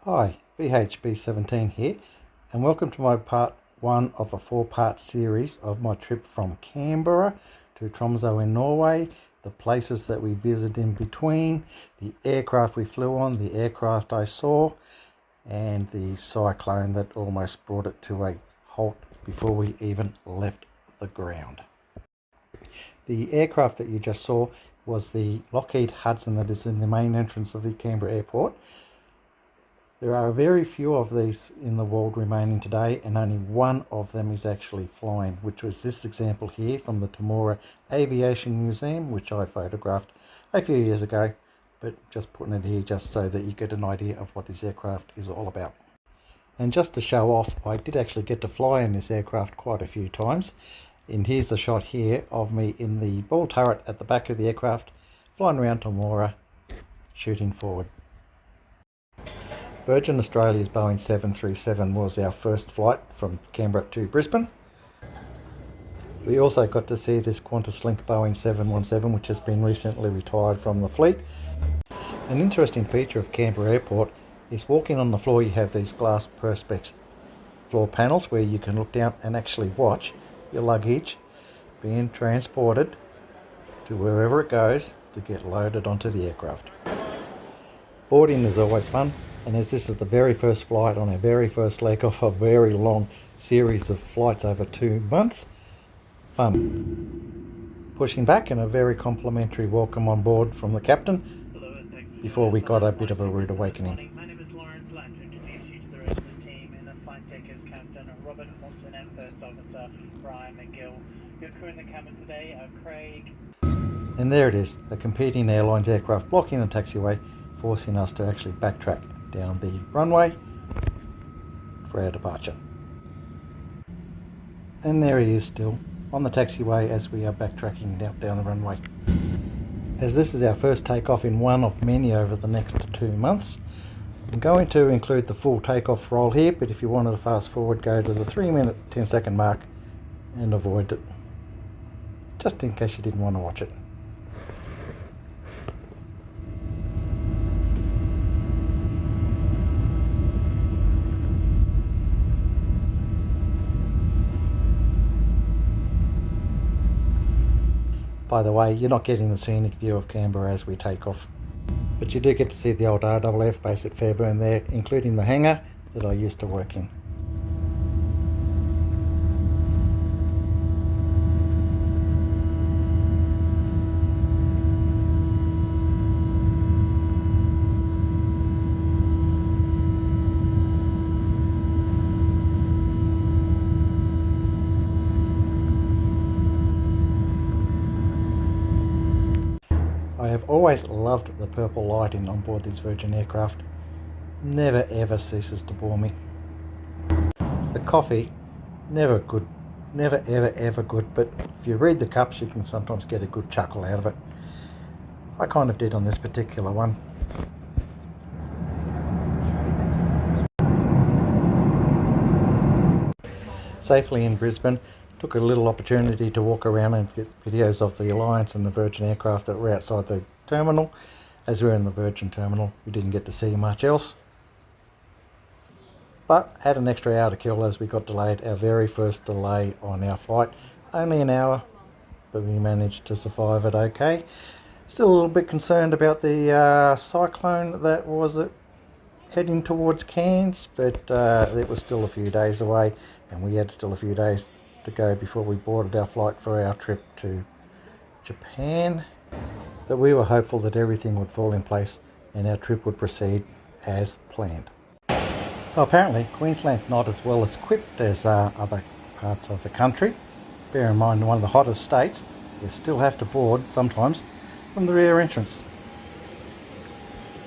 Hi, VHB17 here, and welcome to my part 1 of a 4-part series of my trip from Canberra to Tromso in Norway, the places that we visited in between, the aircraft we flew on, the aircraft I saw, and the cyclone that almost brought it to a halt before we even left the ground. The aircraft that you just saw was the Lockheed Hudson that is in the main entrance of the Canberra airport. There are very few of these in the world remaining today, and only one of them is actually flying, which was this example here from the Temora Aviation Museum, which I photographed a few years ago, but just putting it here just so that you get an idea of what this aircraft is all about. And just to show off, I did actually get to fly in this aircraft quite a few times, and here's a shot here of me in the ball turret at the back of the aircraft, flying around Temora, shooting forward. Virgin Australia's Boeing 737 was our first flight from Canberra to Brisbane. We also got to see this QantasLink Boeing 717, which has been recently retired from the fleet. An interesting feature of Canberra Airport is walking on the floor. You have these glass perspex floor panels where you can look down and actually watch your luggage being transported to wherever it goes to get loaded onto the aircraft. Boarding is always fun. And as this is the very first flight on our very first leg of a very long series of flights over 2 months, fun. Pushing back and a very complimentary welcome on board from the captain before we got a bit of a rude awakening. My name is Lawrence. I'd like to introduce you to the rest of the team in the flight deck is Captain Robert Moulton and First Officer Brian McGill. Your crew in the cabin today are Craig. And there it is, a competing airlines aircraft blocking the taxiway, forcing us to actually backtrack down the runway for our departure. And there he is still on the taxiway as we are backtracking down the runway. As this is our first takeoff in one of many over the next 2 months, I'm going to include the full takeoff roll here, but if you wanted to fast forward, go to the 3-minute 10-second mark and avoid it, just in case you didn't want to watch it. By the way, you're not getting the scenic view of Canberra as we take off, but you do get to see the old RAAF base at Fairburn there, including the hangar that I used to work in. I have always loved the purple lighting on board these Virgin aircraft. Never ever ceases to bore me. The coffee, never good. Never ever good, but if you read the cups you can sometimes get a good chuckle out of it. I kind of did on this particular one. Safely in Brisbane. Took a little opportunity to walk around and get videos of the Alliance and the Virgin aircraft that were outside the terminal. As we were in the Virgin terminal, we didn't get to see much else. But had an extra hour to kill as we got delayed, our very first delay on our flight. Only an hour, but we managed to survive it okay. Still a little bit concerned about the cyclone that was heading towards Cairns, but it was still a few days away, and we had still a few days to go before we boarded our flight for our trip to Japan. But we were hopeful that everything would fall in place and our trip would proceed as planned. So apparently Queensland's not as well equipped as other parts of the country. Bear in mind, one of the hottest states, you still have to board sometimes from the rear entrance.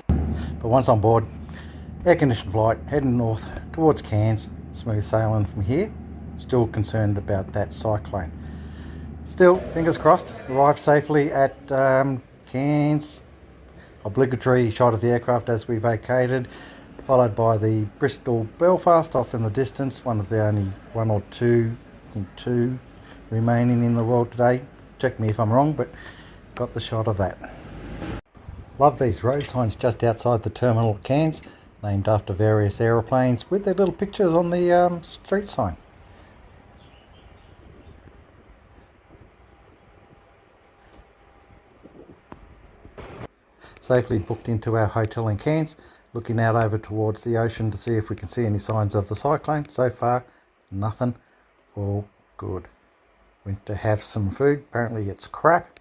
But once on board, air-conditioned flight, heading north towards Cairns, smooth sailing from here. Still concerned about that cyclone. Still, fingers crossed, arrived safely at Cairns. Obligatory shot of the aircraft as we vacated, followed by the Bristol Belfast off in the distance, one of the only one or two, I think 2 remaining in the world today. Check me if I'm wrong, but got the shot of that. Love these road signs just outside the terminal at Cairns. named after various aeroplanes with their little pictures on the street sign. Safely booked into our hotel in Cairns, looking out over towards the ocean to see if we can see any signs of the cyclone. So far, nothing. All good. Went to have some food. Apparently it's crap.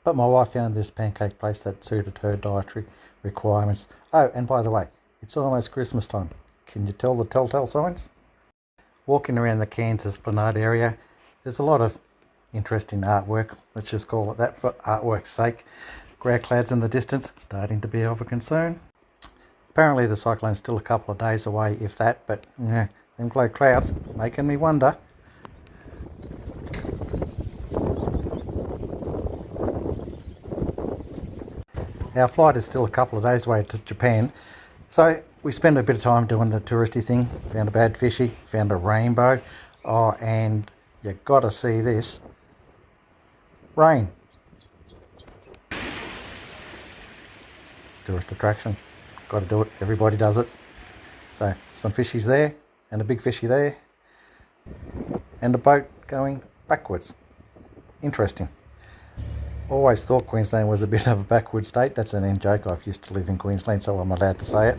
But my wife found this pancake place that suited her dietary requirements. Oh, and by the way, it's almost Christmas time. Can you tell the telltale signs? Walking around the Cairns Esplanade area, there's a lot of interesting artwork. Let's just call it that for artwork's sake. Grey clouds in the distance, starting to be of a concern. Apparently the cyclone's still a couple of days away, if that, but them grey clouds making me wonder. Our flight is still a couple of days away to Japan, so we spent a bit of time doing the touristy thing. Found a bad fishy, found a rainbow, oh, and you gotta see this. Rain. Tourist attraction. Got to do it. Everybody does it. So some fishies there and a big fishy there and a boat going backwards. Interesting. Always thought Queensland was a bit of a backward state. That's an end joke. I've used to live in Queensland, so I'm allowed to say it.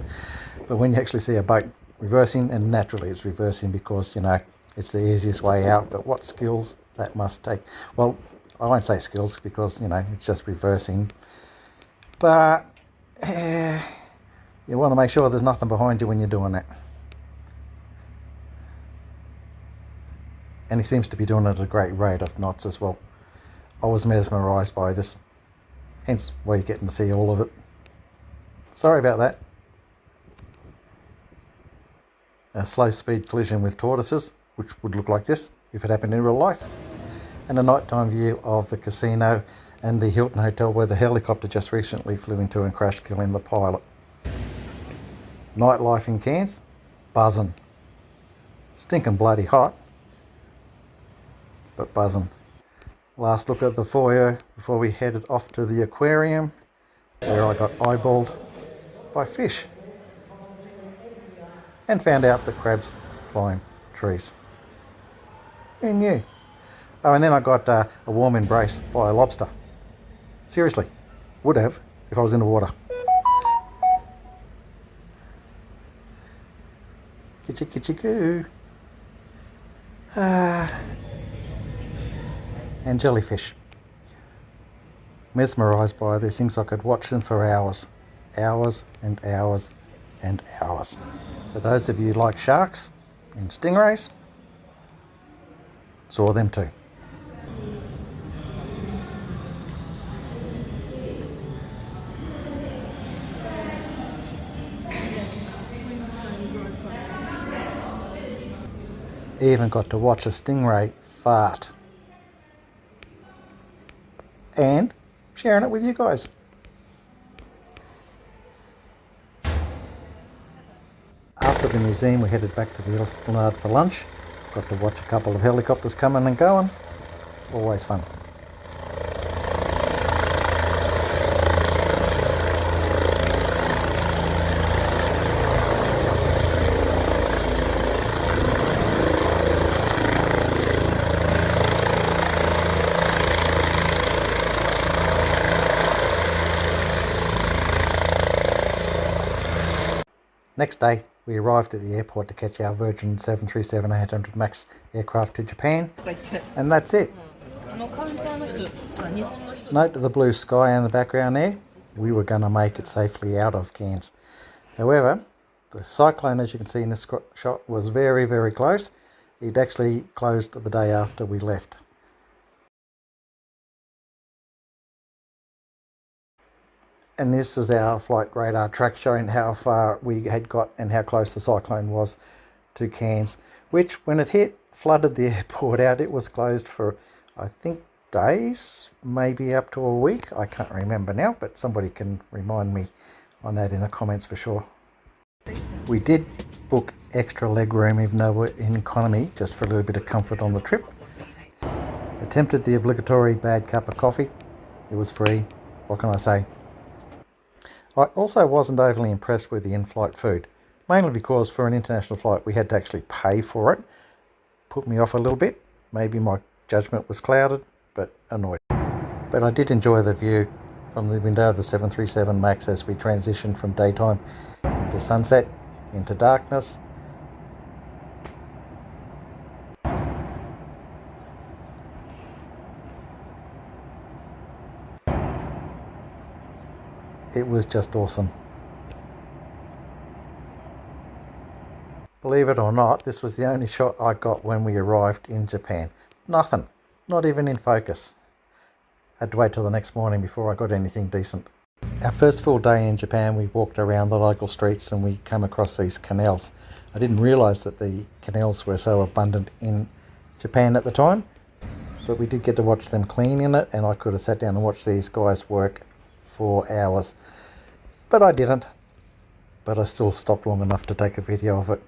But when you actually see a boat reversing, and naturally it's reversing because, you know, it's the easiest way out, but what skills that must take. Well, I won't say skills because, you know, it's just reversing. But you want to make sure there's nothing behind you when you're doing that. And he seems to be doing it at a great rate of knots as well. I was mesmerised by this, hence why you're getting to see all of it. Sorry about that. A slow speed collision with tortoises, which would look like this if it happened in real life. And a nighttime view of the casino and the Hilton Hotel where the helicopter just recently flew into and crashed, killing the pilot. Nightlife in Cairns, buzzing. Stinking bloody hot, but buzzing. Last look at the foyer before we headed off to the aquarium, where I got eyeballed by fish and found out that crabs climb trees. Who knew? Oh, and then I got a warm embrace by a lobster. Seriously, would have if I was in the water. Kitchy kitchy goo. And jellyfish. Mesmerised by these things, I could watch them for hours. Hours and hours and hours. For those of you who like sharks and stingrays, saw them too. Even got to watch a stingray fart. And sharing it with you guys. After the museum, we headed back to the Esplanade for lunch. Got to watch a couple of helicopters coming and going. Always fun. Next day, we arrived at the airport to catch our Virgin 737-800 MAX aircraft to Japan, and that's it. Note the blue sky in the background there. We were going to make it safely out of Cairns. However, the cyclone, as you can see in this shot, was very, very close. It actually closed the day after we left. And this is our flight radar track showing how far we had got and how close the cyclone was to Cairns, which when it hit, flooded the airport out. It was closed for, I think, days, maybe up to a week. I can't remember now, but somebody can remind me on that in the comments for sure. We did book extra leg room even though we're in economy, just for a little bit of comfort on the trip. Attempted the obligatory bad cup of coffee. It was free. What can I say? I also wasn't overly impressed with the in-flight food, mainly because for an international flight we had to actually pay for it. Put me off a little bit. Maybe my judgment was clouded, but annoyed. But I did enjoy the view from the window of the 737 MAX as we transitioned from daytime into sunset, into darkness. It was just awesome. Believe it or not, this was the only shot I got when we arrived in Japan. Nothing. Not even in focus. Had to wait till the next morning before I got anything decent. Our first full day in Japan, we walked around the local streets and we came across these canals. I didn't realise that the canals were so abundant in Japan at the time, but we did get to watch them cleaning it, and I could have sat down and watched these guys work for hours. But I didn't. But I still stopped long enough to take a video of it.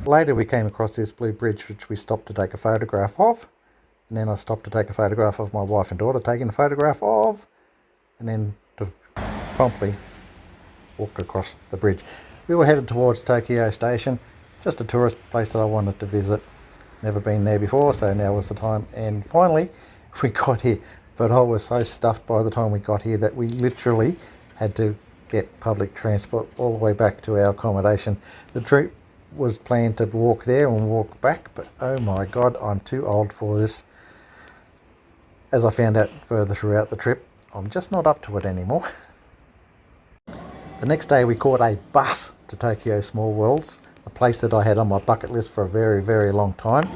Later we came across this blue bridge which we stopped to take a photograph of, and then I stopped to take a photograph of my wife and daughter taking a photograph of, and then to promptly walk across the bridge. We were headed towards Tokyo Station, just a tourist place that I wanted to visit. Never been there before, so now was the time. And finally we got here, but I was so stuffed by the time we got here that we literally had to get public transport all the way back to our accommodation. The trip was planned to walk there and walk back, but oh my god, I'm too old for this. As I found out further throughout the trip, I'm just not up to it anymore. The next day we caught a bus to Tokyo Small Worlds, a place that I had on my bucket list for a very, very long time,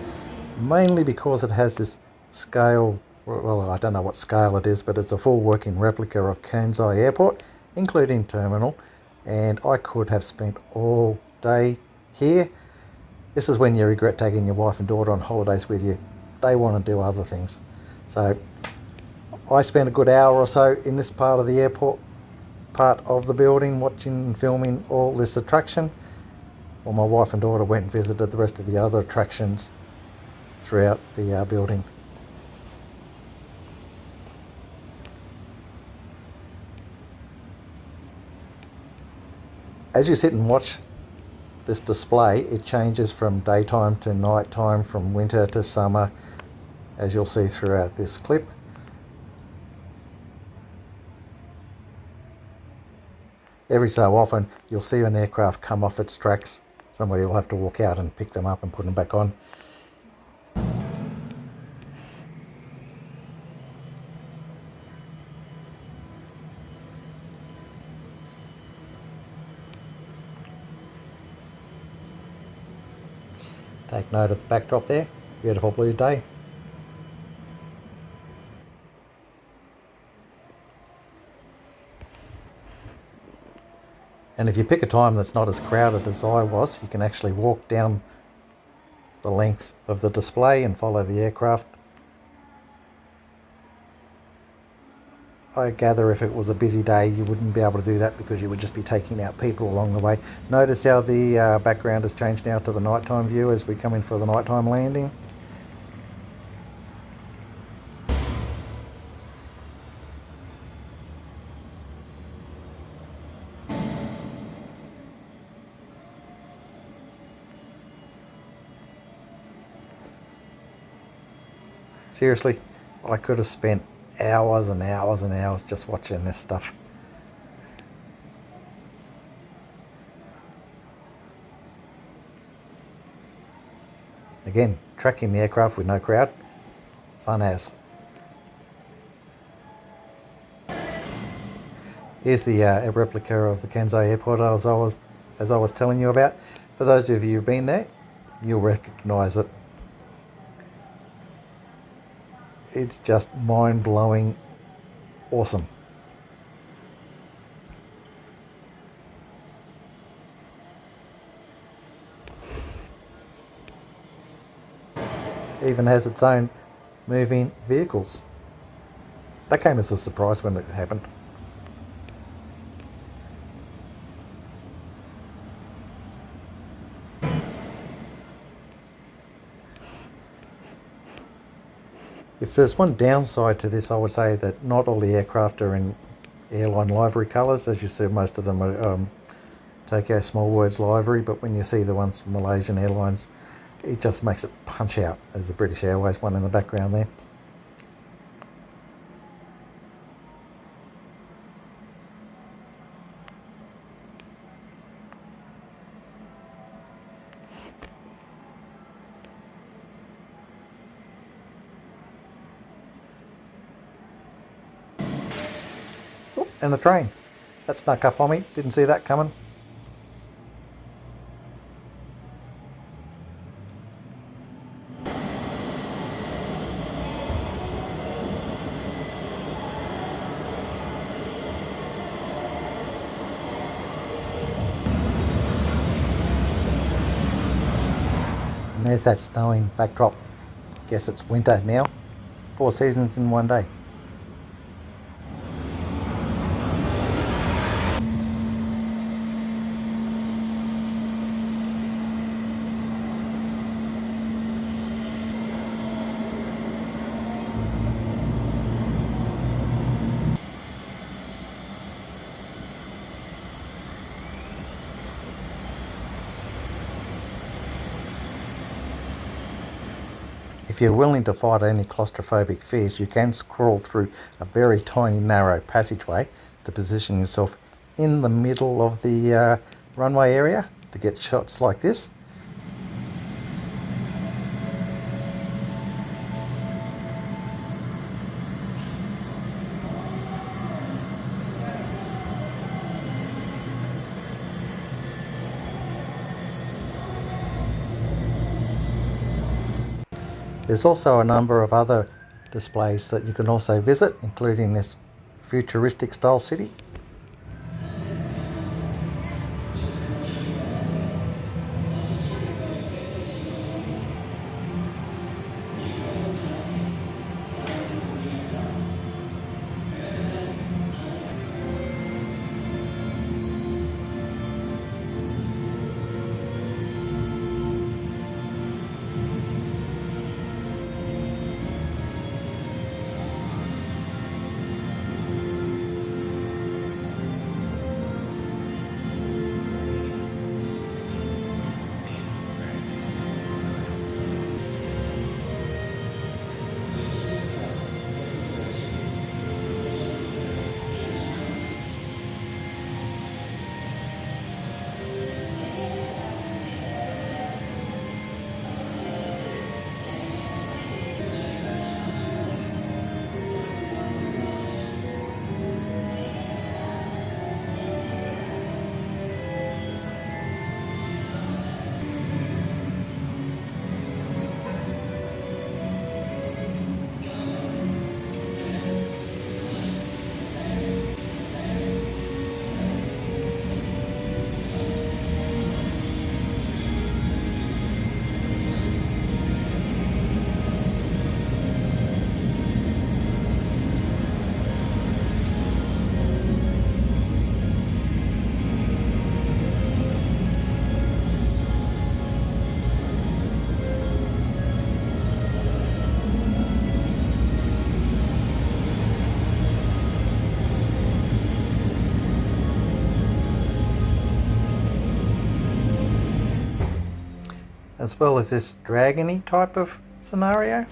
mainly because it has this scale, well, I don't know what scale it is, but it's a full working replica of Kansai Airport, including terminal, and I could have spent all day here. This is when you regret taking your wife and daughter on holidays with you. They want to do other things. So I spent a good hour or so in this part of the airport, part of the building, watching and filming all this attraction, while my wife and daughter went and visited the rest of the other attractions throughout the building. As you sit and watch this display, it changes from daytime to nighttime, from winter to summer, as you'll see throughout this clip. Every so often you'll see an aircraft come off its tracks. Somebody will have to walk out and pick them up and put them back on. Take note of the backdrop there. Beautiful blue day. And if you pick a time that's not as crowded as I was, you can actually walk down the length of the display and follow the aircraft. I gather if it was a busy day you wouldn't be able to do that because you would just be taking out people along the way. Notice how the background has changed now to the nighttime view as we come in for the nighttime landing. Seriously, I could have spent hours and hours and hours just watching this stuff. Again, tracking the aircraft with no crowd, fun as. Here's the replica of the Kansai Airport as I was telling you about. For those of you who've been there, you'll recognise it. It's just mind-blowing awesome. It even has its own moving vehicles. That came as a surprise when it happened. If there's one downside to this, I would say that not all the aircraft are in airline livery colours. As you see, most of them are Tokyo Small Words livery, but when you see the ones from Malaysian Airlines, it just makes it punch out. There's a British Airways one in the background there. Oh, and a train. That snuck up on me. Didn't see that coming. And there's that snowing backdrop. Guess it's winter now. 4 seasons in one day. If you're willing to fight any claustrophobic fears, you can crawl through a very tiny narrow passageway to position yourself in the middle of the runway area to get shots like this. There's also a number of other displays that you can also visit, including this futuristic style city. As well as this dragon-y type of scenario.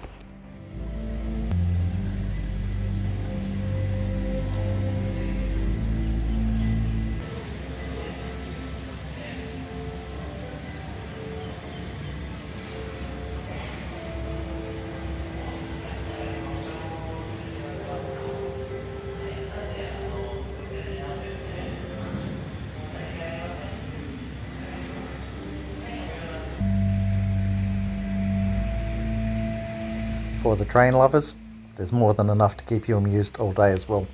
For the train lovers, there's more than enough to keep you amused all day as well.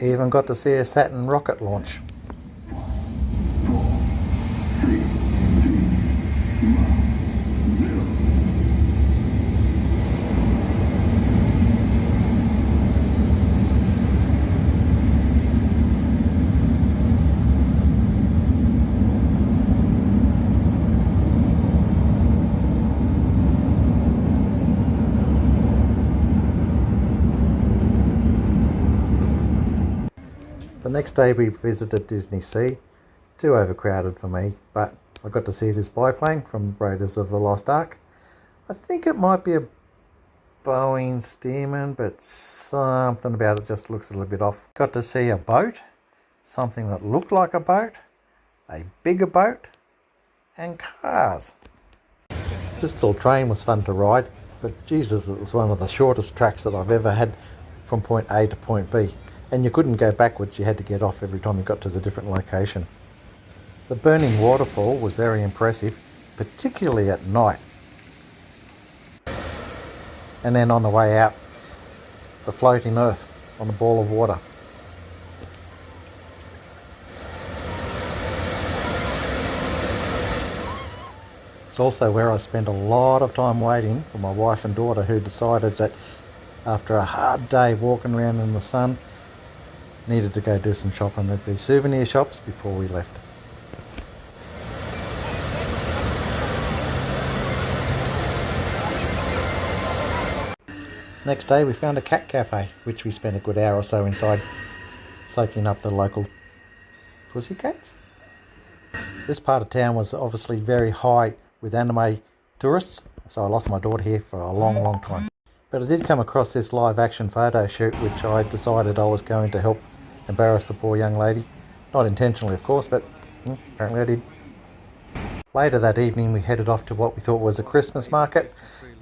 Even got to see a Saturn rocket launch. Next day we visited Disney Sea. Too overcrowded for me, but I got to see this biplane from Raiders of the Lost Ark. I think it might be a Boeing Stearman, but something about it just looks a little bit off. Got to see a boat, something that looked like a boat, a bigger boat, and cars. This little train was fun to ride, but Jesus, it was one of the shortest tracks that I've ever had from point A to point B. And you couldn't go backwards, you had to get off every time you got to the different location. The burning waterfall was very impressive, particularly at night. And then on the way out, the floating earth on a ball of water. It's also where I spent a lot of time waiting for my wife and daughter, who decided that after a hard day walking around in the sun, needed to go do some shopping at the souvenir shops before we left. Next day we found a cat cafe, which we spent a good hour or so inside, soaking up the local pussycats. This part of town was obviously very high with anime tourists, so I lost my daughter here for a long time. But I did come across this live action photo shoot, which I decided I was going to help embarrass the poor young lady. Not intentionally, of course, but apparently I did. Later that evening we headed off to what we thought was a Christmas market.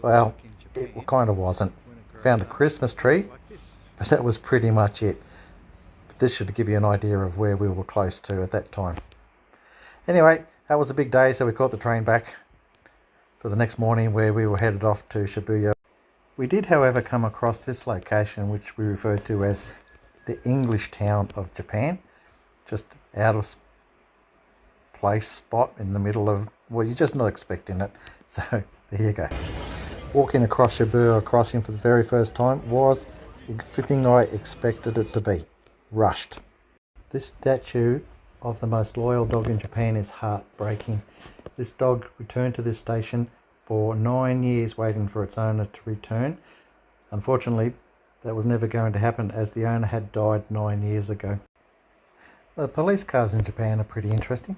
Well, it kind of wasn't. Found a Christmas tree, but that was pretty much it. But this should give you an idea of where we were close to at that time. Anyway, that was a big day, so we caught the train back for the next morning, where we were headed off to Shibuya. We did, however, come across this location, which we referred to as the English town of Japan. Just out of place spot in the middle of, well, you're just not expecting it. So there you go. Walking across Shibuya Crossing for the very first time was everything I expected it to be. Rushed. This statue of the most loyal dog in Japan is heartbreaking. This dog returned to this station for 9 years, waiting for its owner to return. Unfortunately, that was never going to happen, as the owner had died 9 years ago. The police cars in Japan are pretty interesting.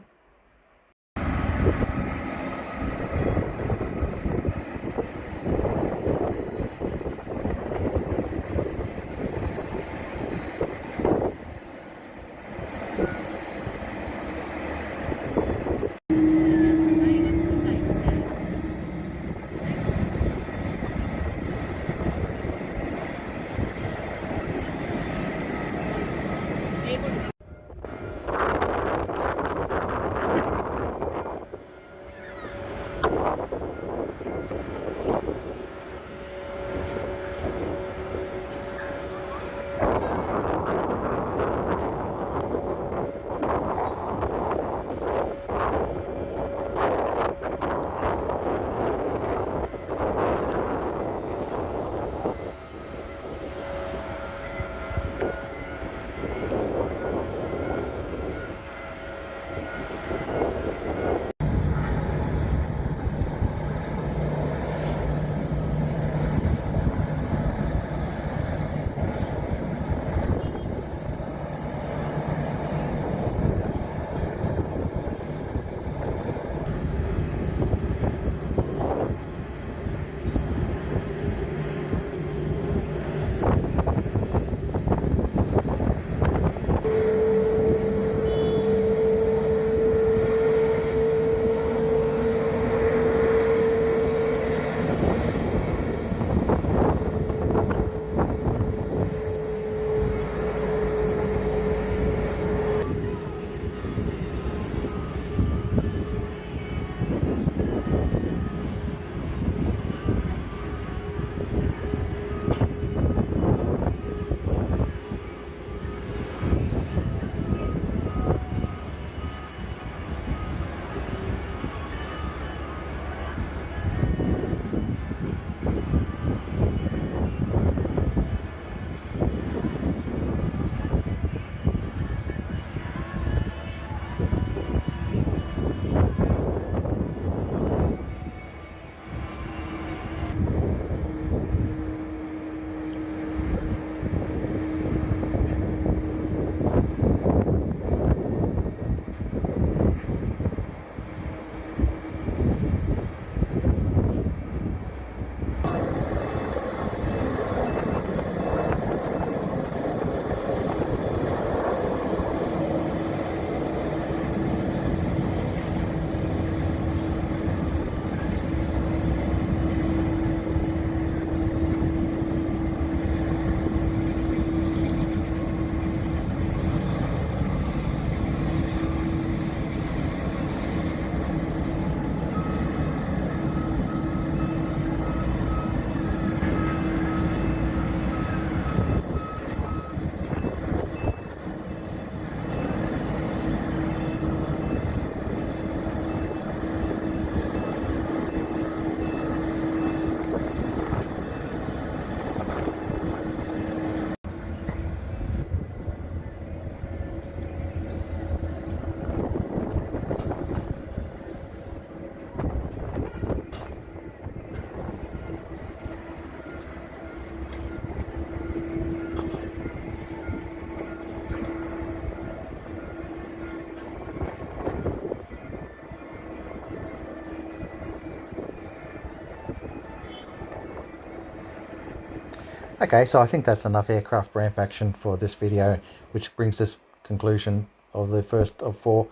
Okay, so I think that's enough aircraft ramp action for this video, which brings this conclusion of the first of 4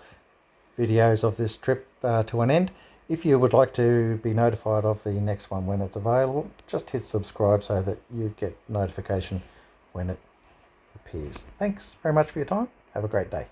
videos of this trip to an end. If you would like to be notified of the next one when it's available, just hit subscribe so that you get notification when it appears. Thanks very much for your time. Have a great day.